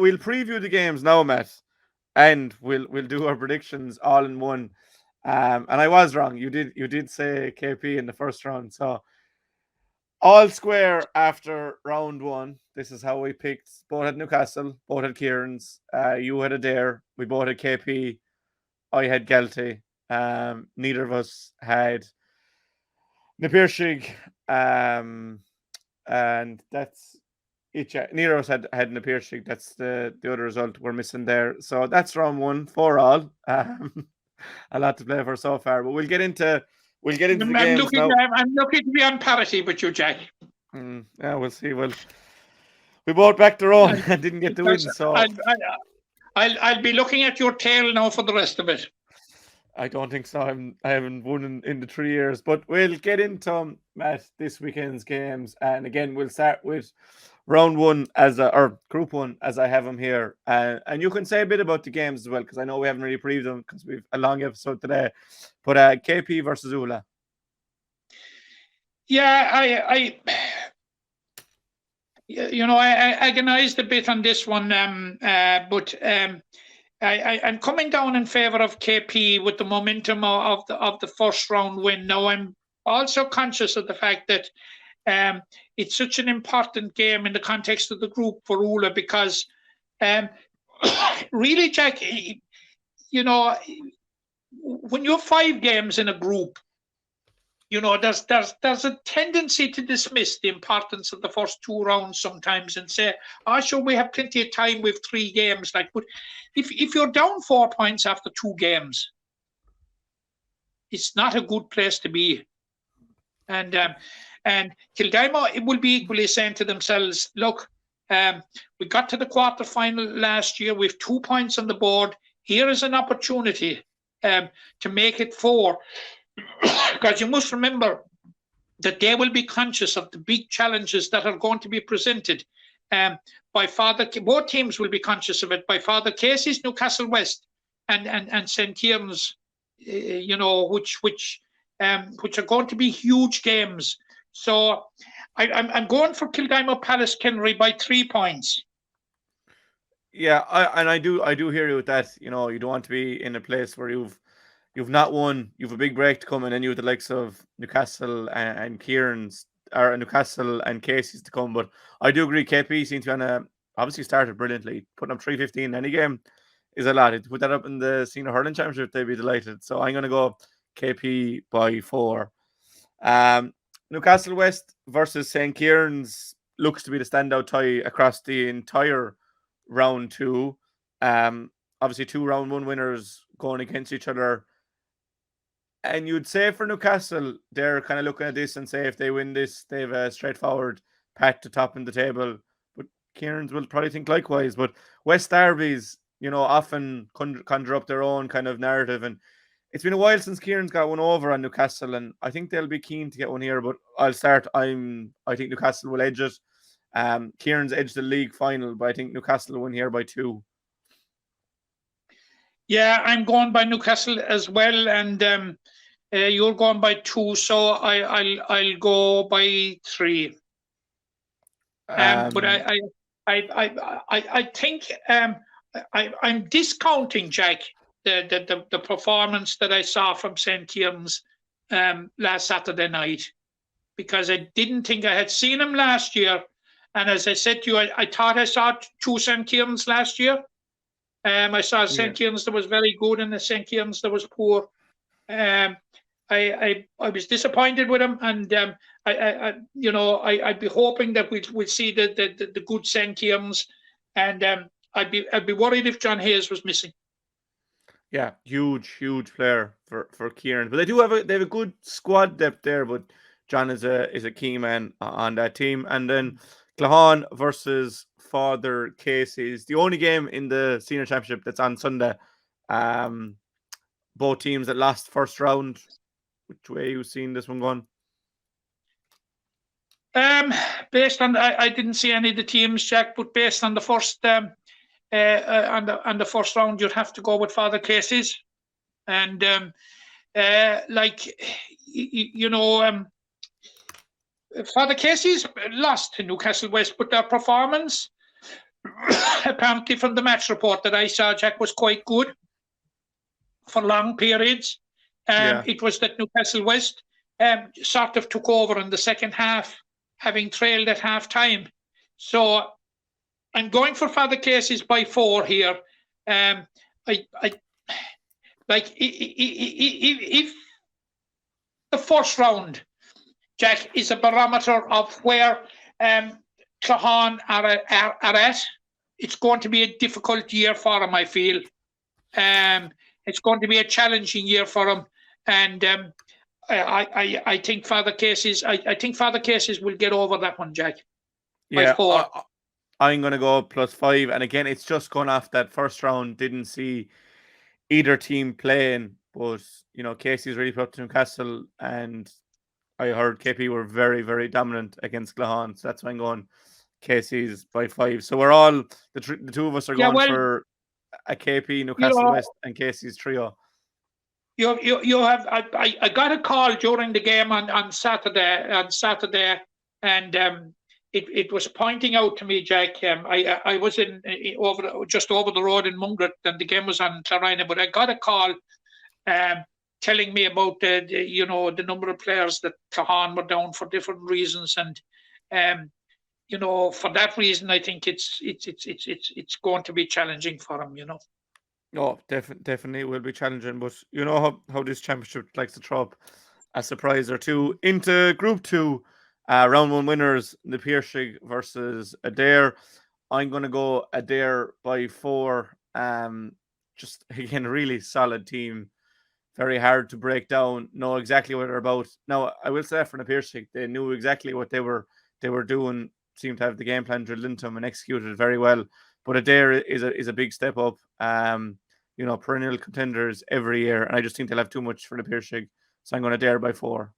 we'll preview the games now, Matt, and we'll do our predictions all in one. And I was wrong. You did say KP in the first round. So all square after round one. This is how we picked. Both had Newcastle, both had Kieran's. You had Adair. We both had KP. I had 𝘏𝐿𝐷𝐃. Neither of us had 𝘕𝑃𝑒𝑎𝑐ℎ. And that's it. Neither of us had 𝘕𝑃𝑒𝑎𝑐ℎ. That's the other result we're missing there. So that's round one for all. A lot to play for so far, but we'll get into the games now. I'm looking to be on parity with you, Jack. Yeah, we'll see. Well, we both backed our own and didn't get the win, so I'll be looking at your tail now for the rest of it. I don't think so. I haven't won in the 3 years, but we'll get into Matt this weekend's games, and again we'll start with round one or group one as I have them here, and you can say a bit about the games as well because I know we haven't really previewed them because we've a long episode today. But KP versus 𝘬𝑴. Yeah, I agonized a bit on this one, but I'm coming down in favour of KP with the momentum of the first round win. Now I'm also conscious of the fact that it's such an important game in the context of the group for 𝘬𝑴 because really, Jack, you know, when you have 5 games in a group, you know, there's a tendency to dismiss the importance of the first 2 rounds sometimes and say, sure, we have plenty of time with 3 games. Like, but if you're down 4 points after 2 games, it's not a good place to be. And 𝘏𝐷𝐃 will be equally saying to themselves, look, we got to the quarterfinal last year with 2 points on the board. Here is an opportunity to make it 4. Because you must remember that they will be conscious of the big challenges that are going to be presented. Both teams will be conscious of it. By Father Casey's Newcastle West and St. Kieran's, you know, which are going to be huge games. So I'm going for 𝘏𝐷𝐃 Palace Kenry by 3 points. Yeah, I do hear you with that. You know, you don't want to be in a place where you've not won, you've a big break to come, and then you have the likes of Newcastle and Kieran's, or Newcastle and Casey's to come. But I do agree, KP seems to obviously started brilliantly. Putting up 315 in any game is a lot. To put that up in the Senior Hurling Championship, they'd be delighted. So I'm going to go KP by 4. Newcastle West versus St. Kieran's looks to be the standout tie across the entire round 2. Obviously 2 round 1 winners going against each other. And you'd say for Newcastle, they're kind of looking at this and say if they win this, they have a straightforward path to top in the table. But Kieran's will probably think likewise. But West Derbies, you know, often conjure up their own kind of narrative. And it's been a while since Kieran's got one over on Newcastle. And I think they'll be keen to get one here. But I'll start. I think Newcastle will edge it. Kieran's edged the league final, but I think Newcastle will win here by 2. Yeah, I'm going by Newcastle as well, and you're going by 2, so I'll go by 3. But I think I'm discounting, Jack, the performance that I saw from St. Kieran's last Saturday night, because I didn't think I had seen him last year, and as I said to you, I thought I saw 2 St. Kieran's last year. I saw St. Kieran's that was very good and the St. Kieran's that was poor. I was disappointed with him, and I'd be hoping that we'd see the good St. Kieran's, and I'd be worried if John Hayes was missing. Yeah, huge player for Kieran, but they have a good squad depth there. But John is a key man on that team, and then Claughaun versus Father Casey's, the only game in the Senior Championship that's on Sunday. Both teams that lost first round. Which way you seen this one going? Based on I didn't see any of the teams, Jack, but based on the first on the first round, you'd have to go with Father Casey's, and Father Casey's lost to Newcastle West, but their performance apparently from the match report that I saw, Jack, was quite good for long periods. It was that Newcastle West sort of took over in the second half, having trailed at half time. So I'm going for Father Casey's by 4 here. I like if the first round, Jack, is a barometer of where Claughaun are at. It's going to be a difficult year for them, I feel. It's going to be a challenging year for them, and I think Father Casey's. I think Father Casey's will get over that one, Jack. Yeah, by 4. I'm going to go +5, and again, it's just going off that first round. Didn't see either team playing, but you know, Casey's really put up to Newcastle, and I heard KP were very, very dominant against Claughaun, so that's why I'm going Casey's by 5. So we're all the two of us are going for a KP, Newcastle West, and Casey's trio. You have I got a call during the game on Saturday, and it was pointing out to me, Jack. I was just over the road in Mungret, and the game was on Clarina, but I got a call telling me about the number of players that Claughaun were down for different reasons, and for that reason, I think it's going to be challenging for them. Oh, definitely will be challenging, but you know how this championship likes to throw up a surprise or two into Group 2. Round 1 winners, the 𝘕𝘰𝘦𝘭𝘴 versus Adair. I'm going to go Adair by 4. Just again, a really solid team. Very hard to break down. Know exactly what they're about. Now, I will say for the 𝘕𝘰𝘦𝘭𝘴, they knew exactly what they were doing. Seemed to have the game plan drilled into them and executed it very well. But Adair is a big step up. Perennial contenders every year, and I just think they'll have too much for the 𝘕𝘰𝘦𝘭𝘴. So I'm going Adair by 4.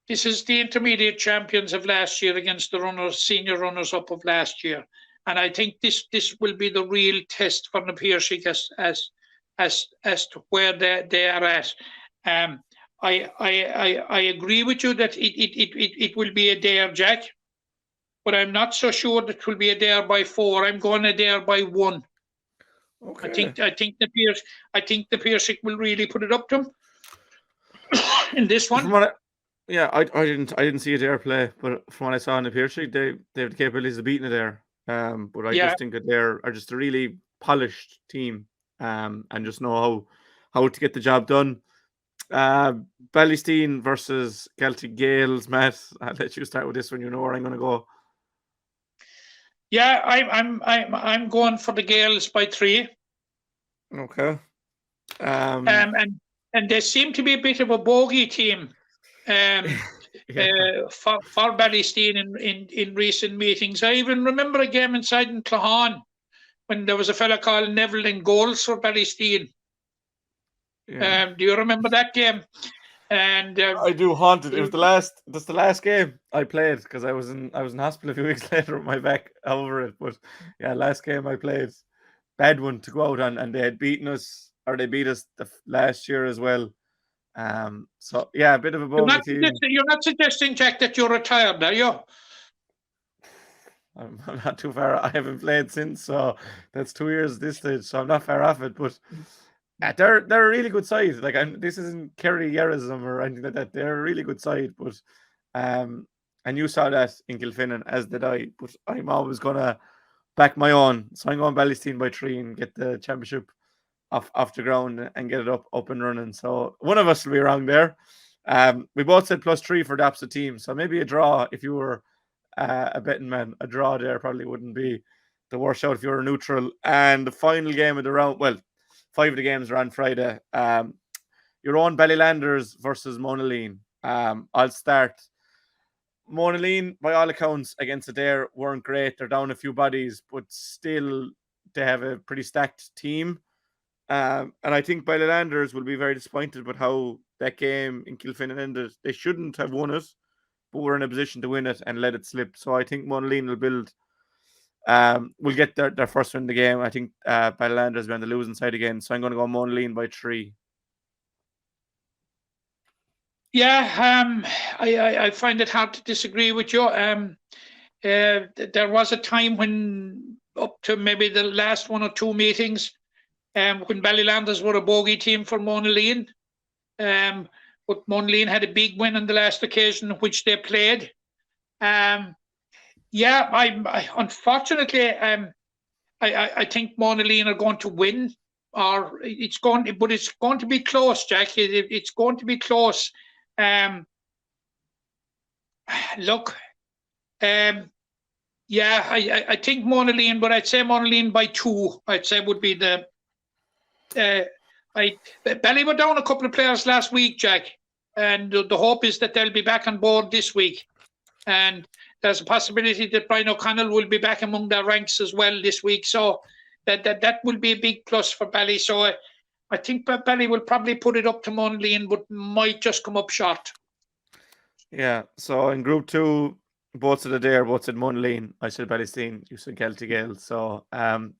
This is the intermediate champions of last year against the senior runners-up of last year, and I think this will be the real test for the 𝘕𝘰𝘦𝘭𝘴 as to where they are at. I agree with you that it will be Adair, Jack, but I'm not so sure that it will be Adair by 4. I'm going Adair by 1. Okay. I think the 𝘕𝘰𝘦𝘭𝘴 will really put it up to them in this one. I didn't see Adair play, but from what I saw in the 𝘕𝘰𝘦𝘭𝘴, they have the capabilities of beating Adair. But I just think Adair are just a really polished team, and just know how to get the job done. Ballysteen versus Celtic Gales. Matt, I'll let you start with this one. You know where I'm going to go. Yeah, I'm going for the Gales by 3. Okay. And they seem to be a bit of a bogey team. For Ballysteen in recent meetings. I even remember a game inside in Claughaun when there was a fella called Neville in goals for Ballysteen. Do you remember that game? And I do. Haunted. It was that's the last game I played, because I was in hospital a few weeks later with my back over it. But yeah, last game I played, bad one to go out on, and they had beaten us, or they beat us last year as well. So yeah, a bit of a bogey team. You're not suggesting, Jack, that you're retired, are you? I'm not too far. I haven't played since, so that's 2 years at this stage, so I'm not far off it. But they're a really good side. Like, this isn't 𝘰𝘰𝘦𝘭𝘴𝘰𝘦 or anything like that. They're a really good side. But and you saw that in Kilfinnan, as did I. But I'm always gonna back my own, so I'm going Ballysteen by 3 and get the championship off the ground and get it up and running. So one of us will be wrong there. We both said +3 for the opposite team, so maybe a draw if you were a betting man. A draw there probably wouldn't be the worst out if you were neutral. And the final game of the round, well, 5 of the games are on Friday. Your own Ballylanders versus Monaleen. I'll start. Monaleen, by all accounts, against Adair weren't great. They're down a few bodies, but still they have a pretty stacked team. And I think Ballylanders will be very disappointed with how that game in Kilfinnan ended. They shouldn't have won it, but were in a position to win it and let it slip. So I think Monaleen will get their first win in the game. I think Ballylanders will be on the losing side again. So I'm going to go Monaleen by 3. Yeah, I find it hard to disagree with you. There was a time when up to maybe the last 1 or 2 meetings, when Ballylanders were a bogey team for Monaleen. But Monaleen had a big win on the last occasion which they played. Yeah, I unfortunately, I think Monaleen are going to win, but it's going to be close, Jack. It's going to be close. Look, yeah, I think Monaleen, but I'd say Monaleen by 2. I'd say would be the. Bally were down a couple of players last week, Jack, and the hope is that they'll be back on board this week. And there's a possibility that Brian O'Connell will be back among their ranks as well this week. So that will be a big plus for Bally. So I think Bally will probably put it up to Monaleen, but might just come up short. Yeah. So in Group 2, both of the day are both at Monaleen. I said Ballysteen, you said 𝐏𝐃𝐃𝐈�𝐓𝐿. So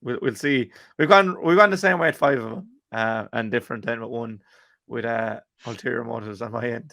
we'll see. We've gone the same way at 5 of them, and different then with one with ulterior motives on my end.